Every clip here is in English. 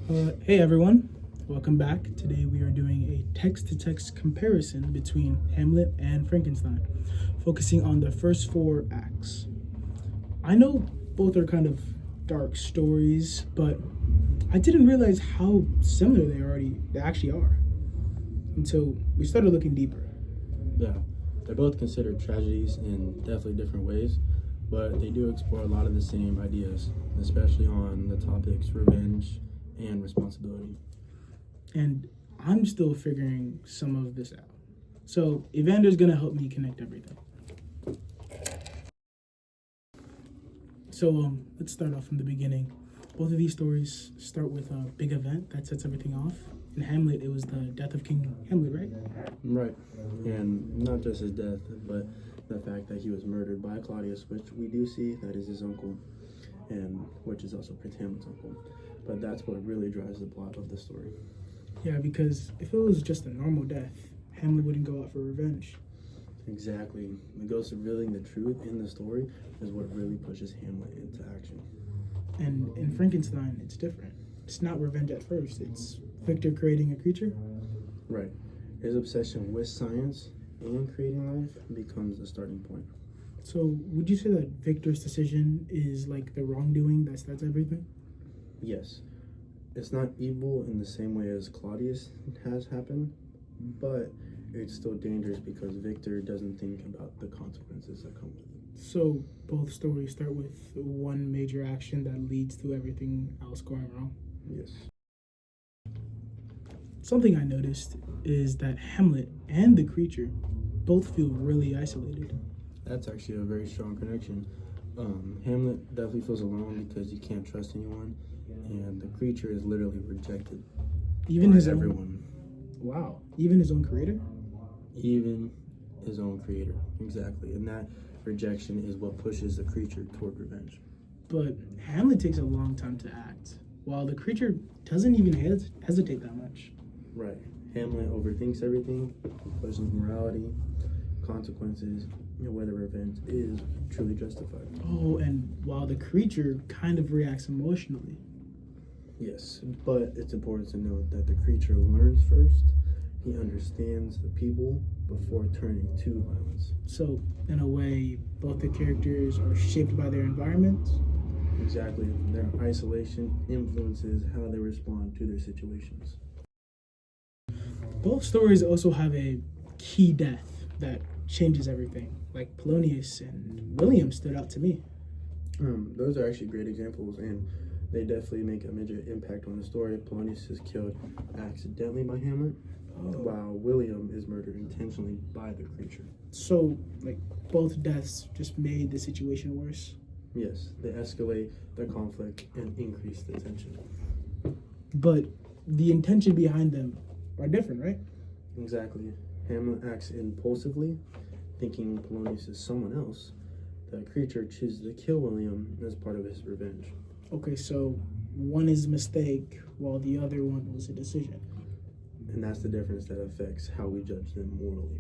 Hey everyone, welcome back. Today we are doing a text-to-text comparison between Hamlet and Frankenstein, focusing on the first four acts. I know both are kind of dark stories, but I didn't realize how similar they actually are until we started looking deeper. Yeah, they're both considered tragedies in definitely different ways, but they do explore a lot of the same ideas, especially on the topics revenge and responsibility. And I'm still figuring some of this out. So Evander's gonna help me connect everything. So let's start off from the beginning. Both of these stories start with a big event that sets everything off. In Hamlet, it was the death of King Hamlet, right? Right, and not just his death, but the fact that he was murdered by Claudius, which we do see that is his uncle, and which is also Prince Hamlet's uncle. But that's what really drives the plot of the story. Yeah, because if it was just a normal death, Hamlet wouldn't go out for revenge. Exactly. The ghost revealing the truth in the story is what really pushes Hamlet into action. And in Frankenstein, it's different. It's not revenge at first, it's Victor creating a creature. Right. His obsession with science and creating life becomes the starting point. So, would you say that Victor's decision is like the wrongdoing that starts everything? Yes. It's not evil in the same way as Claudius has happened, but it's still dangerous because Victor doesn't think about the consequences that come with it. So, both stories start with one major action that leads to everything else going wrong. Yes. Something I noticed is that Hamlet and the creature both feel really isolated. That's actually a very strong connection. Hamlet definitely feels alone because he can't trust anyone, and the creature is literally rejected Even by his everyone, Wow. Even his own creator? even his own creator. Exactly, and that rejection is what pushes the creature toward revenge. But Hamlet takes a long time to act, while the creature doesn't even hesitate that much. Right. Hamlet overthinks everything, questions morality, consequences, and whether revenge is truly justified. Oh, and while the creature kind of reacts emotionally. Yes, but it's important to note that the creature learns first. He understands the people before turning to violence. So, in a way, both the characters are shaped by their environments. Exactly. Their isolation influences how they respond to their situations. Both stories also have a key death that changes everything. Like Polonius and William stood out to me. Those are actually great examples, and they definitely make a major impact on the story. Polonius is killed accidentally by Hamlet, while William is murdered intentionally by the creature. So, like, both deaths just made the situation worse. Yes, they escalate the conflict and increase the tension. But the intention behind them are different, right? Exactly. Hamlet acts impulsively, thinking Polonius is someone else. The creature chooses to kill William as part of his revenge. Okay, so one is a mistake while the other one was a decision. And that's the difference that affects how we judge them morally.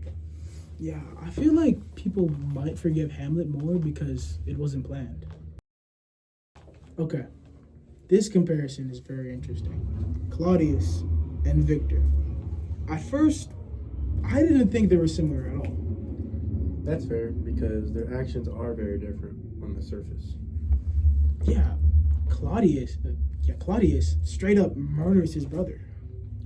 Yeah, I feel like people might forgive Hamlet more because it wasn't planned. Okay, this comparison is very interesting. Claudius and Victor. At first, I didn't think they were similar at all. That's fair because their actions are very different on the surface. Yeah, Claudius straight up murders his brother.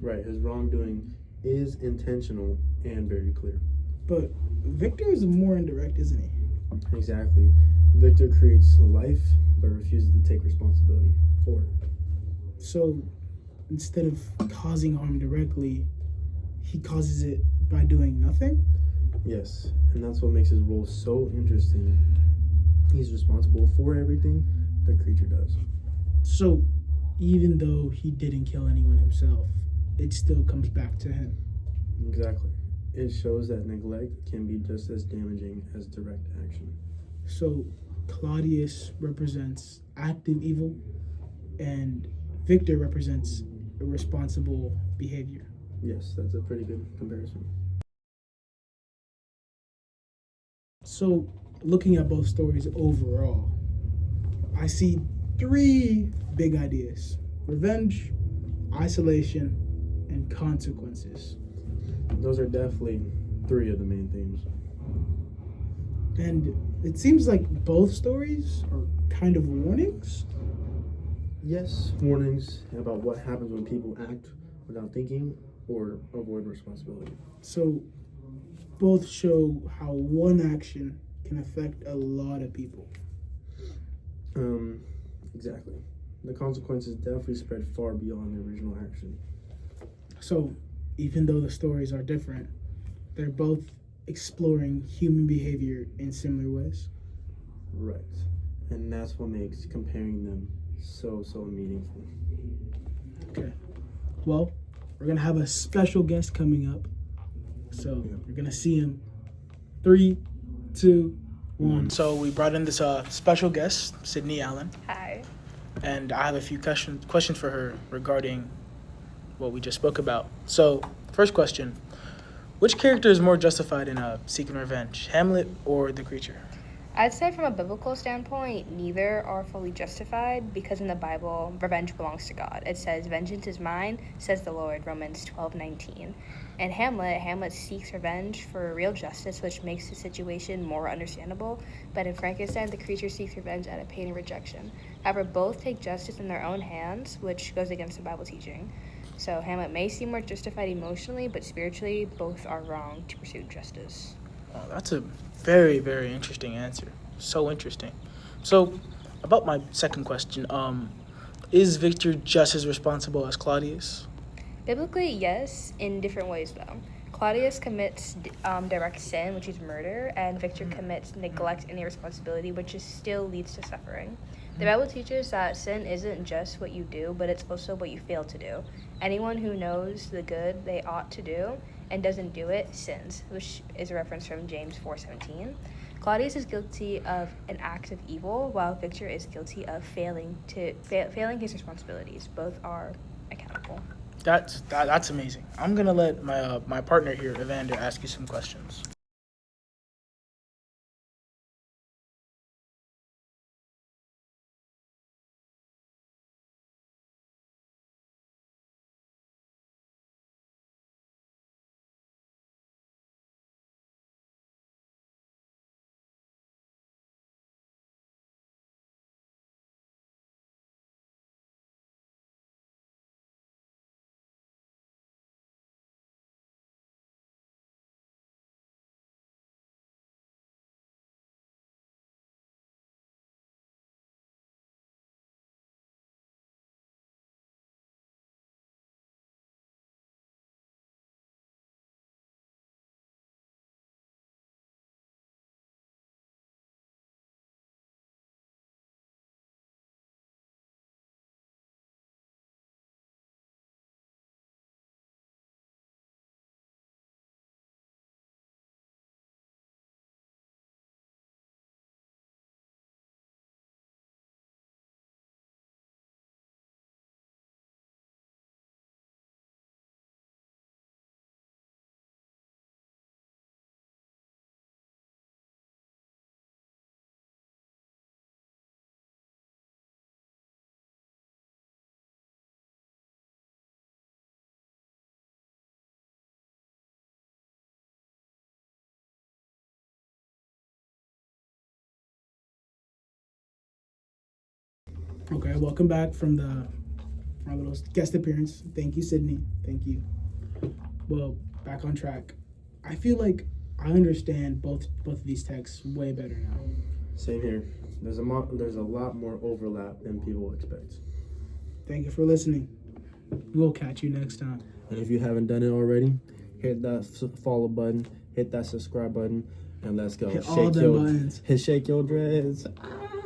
Right, his wrongdoing is intentional and very clear. But Victor is more indirect, isn't he? Exactly. Victor creates life but refuses to take responsibility for it. So instead of causing harm directly, he causes it by doing nothing? Yes, and that's what makes his role so interesting. He's responsible for everything the creature does. So even though he didn't kill anyone himself, it still comes back to him. Exactly. It shows that neglect can be just as damaging as direct action. So Claudius represents active evil, and Victor represents irresponsible behavior. Yes, that's a pretty good comparison. So, looking at both stories overall, I see three big ideas: revenge, isolation, and consequences. Those are definitely three of the main themes. And it seems like both stories are kind of warnings. Yes, warnings about what happens when people act without thinking or avoid responsibility. So both show how one action can affect a lot of people. Exactly. The consequences definitely spread far beyond the original action. So even though the stories are different, they're both exploring human behavior in similar ways. Right. And that's what makes comparing them so meaningful. Okay. Well, we're gonna have a special guest coming up. So Yeah. you're gonna see him. 3, 2, 1. So we brought in this special guest, Sydney Allen, Hi. and I have a few questions for her regarding what we just spoke about. So, first question: which character is more justified in seeking revenge, Hamlet or the creature? I'd say from a biblical standpoint, neither are fully justified because in the Bible, revenge belongs to God. It says, "Vengeance is mine," says the Lord, Romans 12:19. And Hamlet seeks revenge for real justice, which makes the situation more understandable. But in Frankenstein, the creature seeks revenge out of pain and rejection. However, both take justice in their own hands, which goes against the Bible teaching. So Hamlet may seem more justified emotionally, but spiritually, both are wrong to pursue justice. Oh, that's a very, very interesting answer. So interesting. So, about my second question, is Victor just as responsible as Claudius? Biblically, yes, in different ways though. Claudius commits direct sin, which is murder, and Victor commits neglect and irresponsibility, which still leads to suffering. The Bible teaches that sin isn't just what you do, but it's also what you fail to do. Anyone who knows the good they ought to do and doesn't do it sins, which is a reference from James 4:17. Claudius is guilty of an act of evil, while Victor is guilty of failing his responsibilities. Both are accountable. That's amazing. I'm gonna let my partner here, Evander, ask you some questions. Okay, welcome back from our little guest appearance. Thank you, Sydney. Thank you. Well, back on track. I feel like I understand both of these texts way better now. Same here. There's a lot more overlap than people expect. Thank you for listening. We'll catch you next time. And if you haven't done it already, hit that follow button, hit that subscribe button, and let's go. Hit all the buttons. Shake your dreads. Ah.